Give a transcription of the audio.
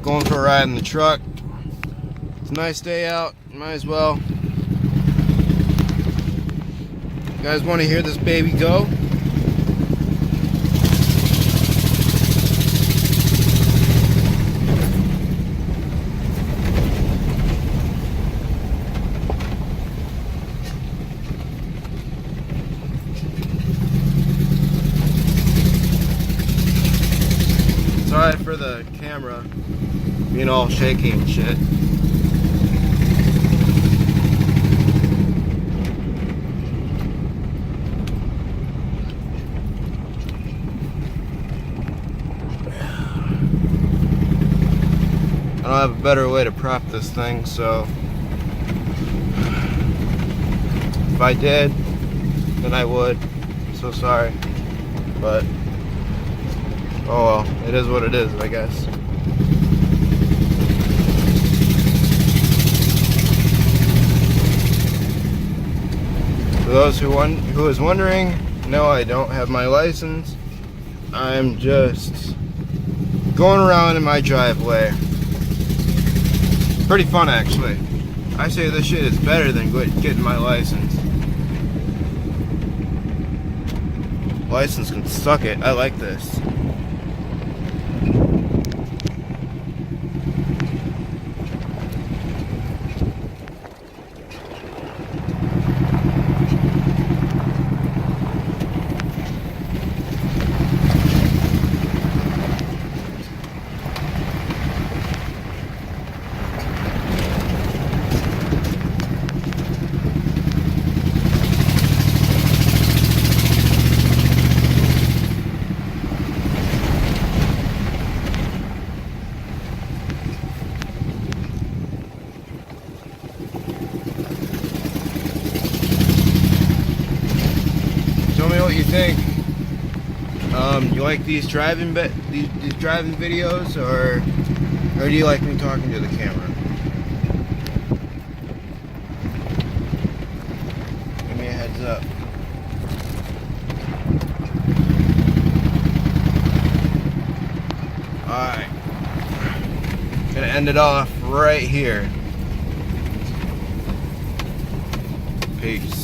going for a ride in the truck. It's a nice day out, might as well. You guys want to hear this baby go? Sorry for the camera being all shaky and shit. I don't have a better way to prop this thing, so if I did, then I would. I'm so sorry, but oh well, it is what it is, I guess. For those who is wondering, no, I don't have my license. I'm just going around in my driveway. Pretty fun, actually. I say this shit is better than getting my license. License can suck it. I like this. Tell me what you think. You like these driving these driving videos, or do you like me talking to the camera? Give me a heads up. Alright. Gonna end it off right here. Peace.